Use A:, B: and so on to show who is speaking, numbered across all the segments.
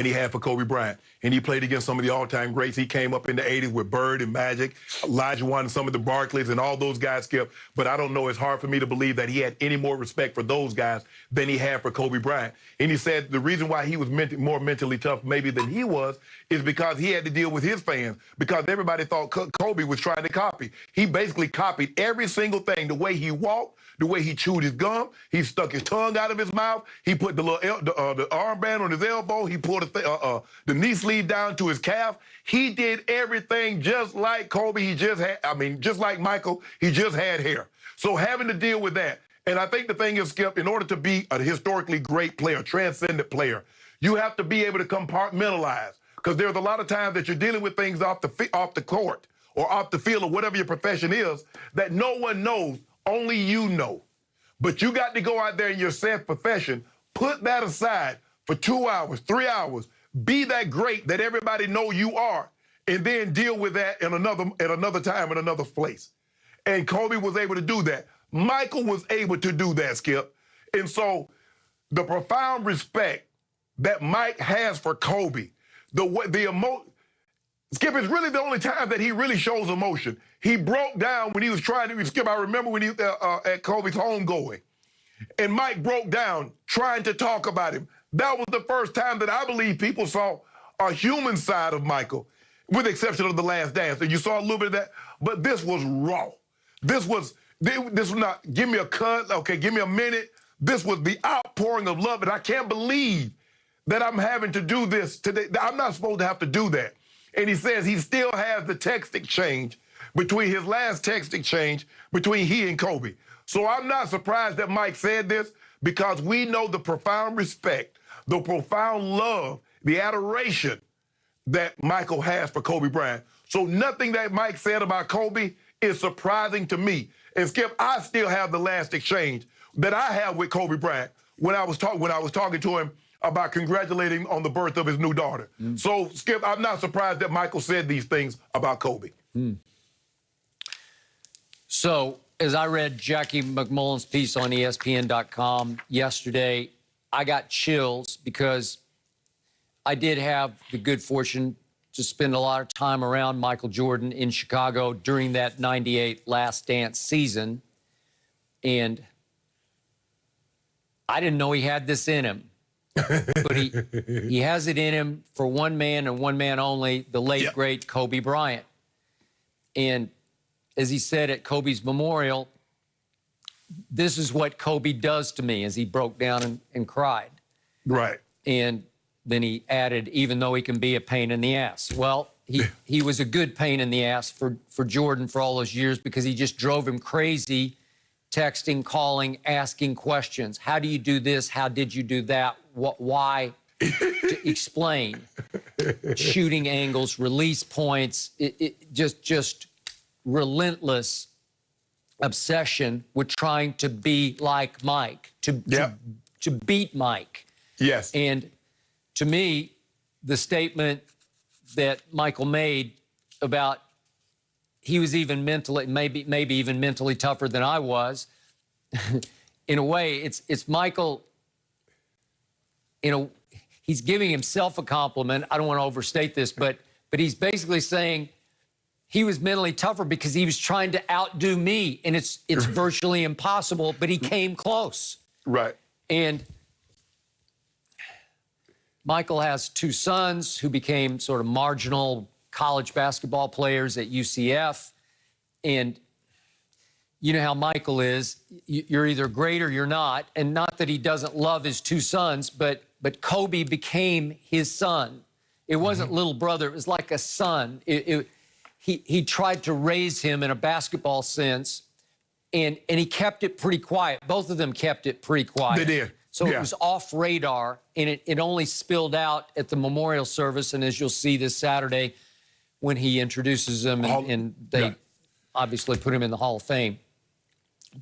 A: he had for Kobe Bryant. And he played against some of the all-time greats. He came up in the 80s with Bird and Magic, Elijah Wan and some of the Barclays and all those guys, Skip. But I don't know, it's hard for me to believe that he had any more respect for those guys than he had for Kobe Bryant. And he said the reason why he was more mentally tough maybe than he was is because he had to deal with his fans, because everybody thought Kobe was trying to copy. He basically copied every single thing, the way he walked, the way he chewed his gum, he stuck his tongue out of his mouth, he put the little the armband on his elbow, he pulled the knee sleeve down to his calf. He did everything just like Kobe. He just had, just like Michael, he just had hair. So having to deal with that, and I think the thing is, Skip, in order to be a historically great player, transcendent player, you have to be able to compartmentalize, because there's a lot of times that you're dealing with things off the court or off the field or whatever your profession is that no one knows. Only you know. But you got to go out there in your said profession, put that aside for 2 hours, 3 hours, be that great that everybody know you are, and then deal with that at another time, in another place. And Kobe was able to do that. Michael was able to do that, Skip. And so the profound respect that Mike has for Kobe, Skip, is really the only time that he really shows emotion. He broke down when he was trying to, Skip, I remember when he was at Kobe's homegoing, and Mike broke down trying to talk about him. That was the first time that I believe people saw a human side of Michael, with the exception of The Last Dance. And you saw a little bit of that, but this was raw. This was not, give me a cut, okay, give me a minute. This was the outpouring of love, and I can't believe that I'm having to do this today. I'm not supposed to have to do that. And he says he still has the text exchange between his last text exchange between he and Kobe. So I'm not surprised that Mike said this, because we know the profound respect, the profound love, the adoration that Michael has for Kobe Bryant. So nothing that Mike said about Kobe is surprising to me. And Skip, I still have the last exchange that I have with Kobe Bryant when I was talking to him about congratulating on the birth of his new daughter. So, Skip, I'm not surprised that Michael said these things about Kobe.
B: So, as I read Jackie McMullen's piece on ESPN.com yesterday, I got chills because I did have the good fortune to spend a lot of time around Michael Jordan in Chicago during that '98 Last Dance season. And I didn't know he had this in him. But he has it in him for one man and one man only, the late, great Kobe Bryant. And as he said at Kobe's memorial, this is what Kobe does to me, as he broke down and cried.
A: Right.
B: And then he added, even though he can be a pain in the ass. Well, he was a good pain in the ass for Jordan for all those years, because he just drove him crazy, texting, calling, asking questions. How do you do this? How did you do that? Why? To explain. Shooting angles, release points, just relentless obsession with trying to be like Mike, to beat Mike.
A: Yes.
B: And to me, the statement that Michael made about he was even mentally, maybe even mentally tougher than I was, in a way, it's Michael, he's giving himself a compliment. I don't want to overstate this, but he's basically saying he was mentally tougher because he was trying to outdo me, and it's virtually impossible, but he came close.
A: Right.
B: And Michael has two sons who became sort of marginal college basketball players at UCF. And you know how Michael is. You're either great or you're not. And not that he doesn't love his two sons, but Kobe became his son. It wasn't little brother. It was like a son. He tried to raise him in a basketball sense, and he kept it pretty quiet. Both of them kept it pretty quiet.
A: They did.
B: So it was off radar, and it only spilled out at the memorial service, and as you'll see this Saturday when he introduces them, and they obviously put him in the Hall of Fame.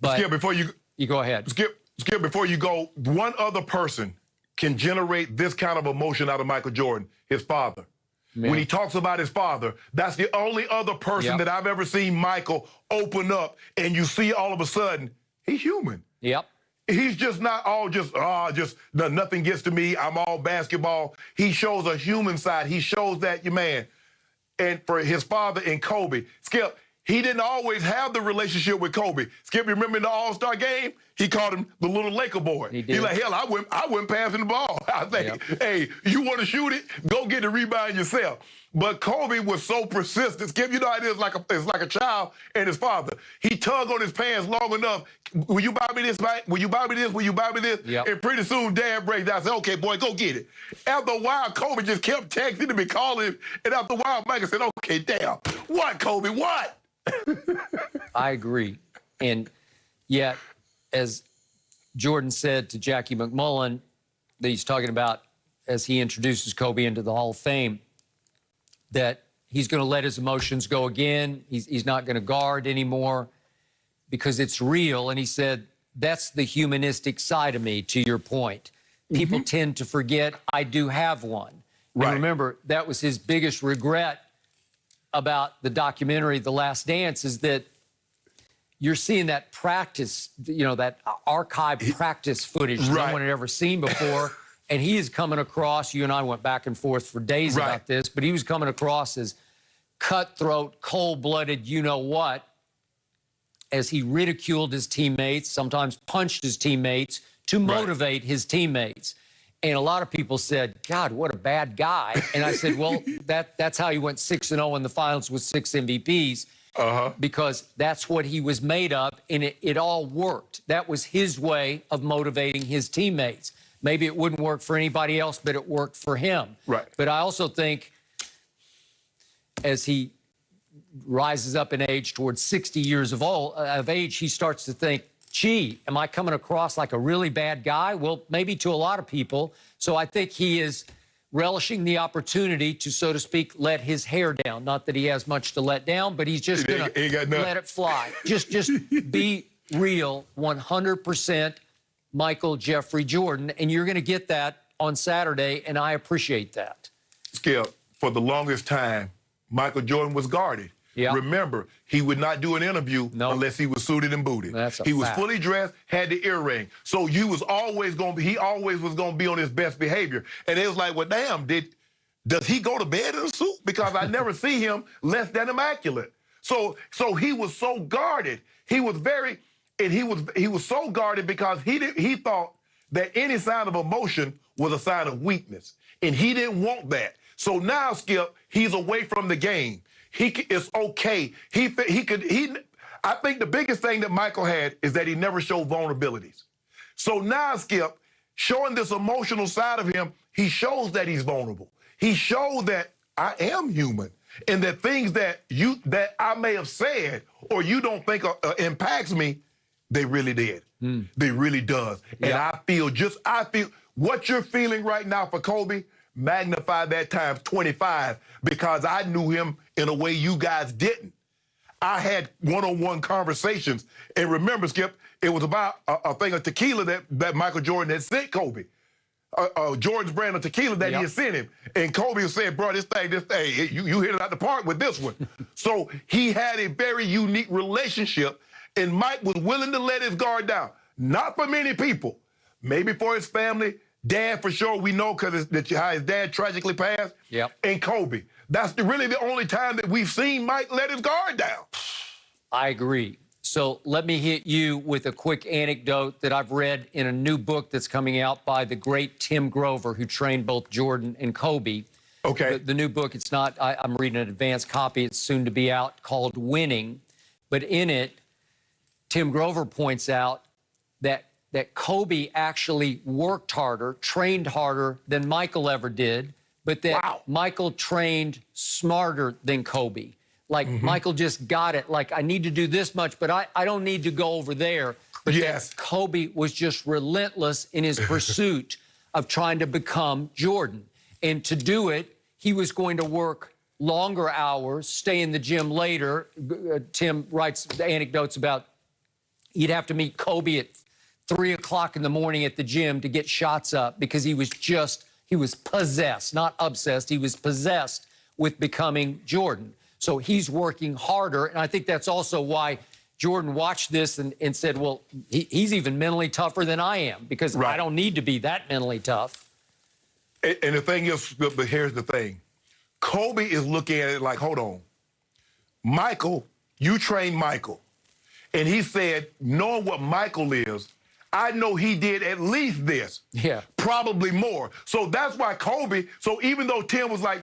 B: But
A: Skip, before you
B: go ahead.
A: Skip, before you go, one other person can generate this kind of emotion out of Michael Jordan, his father. Man. When he talks about his father, that's the only other person that I've ever seen Michael open up, and you see all of a sudden, he's human.
B: Yep.
A: He's just not all nothing gets to me. I'm all basketball. He shows a human side. He shows that your man. And for his father and Kobe, Skip, he didn't always have the relationship with Kobe. Skip, you remember in the All-Star game? He called him the little Laker boy. He's like, hell, I went passing the ball. I think, hey, you want to shoot it? Go get the rebound yourself. But Kobe was so persistent. Skip, you know how it is it's like a child and his father. He tugged on his pants long enough. Will you buy me this, Mike? Will you buy me this? Will you buy me this?
B: Yep.
A: And pretty soon, Dad breaks down and said, okay, boy, go get it. After a while, Kobe just kept texting him and calling him. And after a while, Michael said, okay, damn. What, Kobe? What?
B: I agree. And yet, as Jordan said to Jackie McMullen, that he's talking about as he introduces Kobe into the Hall of Fame, that he's going to let his emotions go again. He's not going to guard anymore because it's real. And he said, that's the humanistic side of me, to your point. People tend to forget I do have one.
A: Right.
B: And remember, that was his biggest regret about the documentary, The Last Dance, is that you're seeing that practice, you know, that archived practice footage no one had ever seen before. And he is coming across, you and I went back and forth for days about this, but he was coming across as cutthroat, cold-blooded, you-know-what, as he ridiculed his teammates, sometimes punched his teammates to motivate his teammates. And a lot of people said, God, what a bad guy. And I said, well, that's how he went 6-0 in the finals with 6 MVPs, because that's what he was made of, and it all worked. That was his way of motivating his teammates. Maybe it wouldn't work for anybody else, but it worked for him. Right. But I also think as he rises up in age towards 60 years of age, he starts to think, gee, am I coming across like a really bad guy? Well, maybe to a lot of people. So I think he is relishing the opportunity to, so to speak, let his hair down. Not that he has much to let down, but he's just going to let it fly. Just be real, 100%. Michael Jeffrey Jordan, and you're going to get that on Saturday, and I appreciate that.
A: Skip, for the longest time, Michael Jordan was guarded. Yeah. Remember, he would not do an interview unless he was suited and booted. He was fully dressed, had the earring. So he always was going to be on his best behavior. And it was like, well, damn, does he go to bed in a suit? Because I never see him less than immaculate. So he was so guarded. He was so guarded because he thought that any sign of emotion was a sign of weakness, and he didn't want that. So now, Skip, he's away from the game. It's okay. I think the biggest thing that Michael had is that he never showed vulnerabilities. So now, Skip, showing this emotional side of him, he shows that he's vulnerable. He showed that I am human, and that things that I may have said or you don't think impacts me, they really did. They really does. And I feel what you're feeling right now for Kobe, magnify that times 25, because I knew him in a way you guys didn't. I had one-on-one conversations. And remember, Skip, it was about a thing of tequila that Michael Jordan had sent Kobe. Jordan's brand of tequila that he had sent him. And Kobe was saying, bro, this thing, you hit it out the park with this one. So he had a very unique relationship, and Mike was willing to let his guard down. Not for many people. Maybe for his family. Dad, for sure, we know because how his dad tragically passed. And Kobe. That's really the only time that we've seen Mike let his guard down.
B: I agree. So let me hit you with a quick anecdote that I've read in a new book that's coming out by the great Tim Grover, who trained both Jordan and Kobe. Okay. The new book, it's not, I'm reading an advanced copy. It's soon to be out, called Winning. But in it, Tim Grover points out that Kobe actually worked harder, trained harder than Michael ever did, but that Michael trained smarter than Kobe. Like, Michael just got it. Like, I need to do this much, but I don't need to go over there. But Kobe was just relentless in his pursuit of trying to become Jordan. And to do it, he was going to work longer hours, stay in the gym later. Tim writes anecdotes about you'd have to meet Kobe at 3 o'clock in the morning at the gym to get shots up because he was possessed, not obsessed. He was possessed with becoming Jordan. So he's working harder, and I think that's also why Jordan watched this and said, well, he's even mentally tougher than I am because I don't need to be that mentally tough.
A: And the thing is, but here's the thing. Kobe is looking at it like, hold on. Michael, you trained Michael. And he said, knowing what Michael is, I know he did at least this.
B: Yeah.
A: Probably more. So that's why Kobe, so even though Tim was like,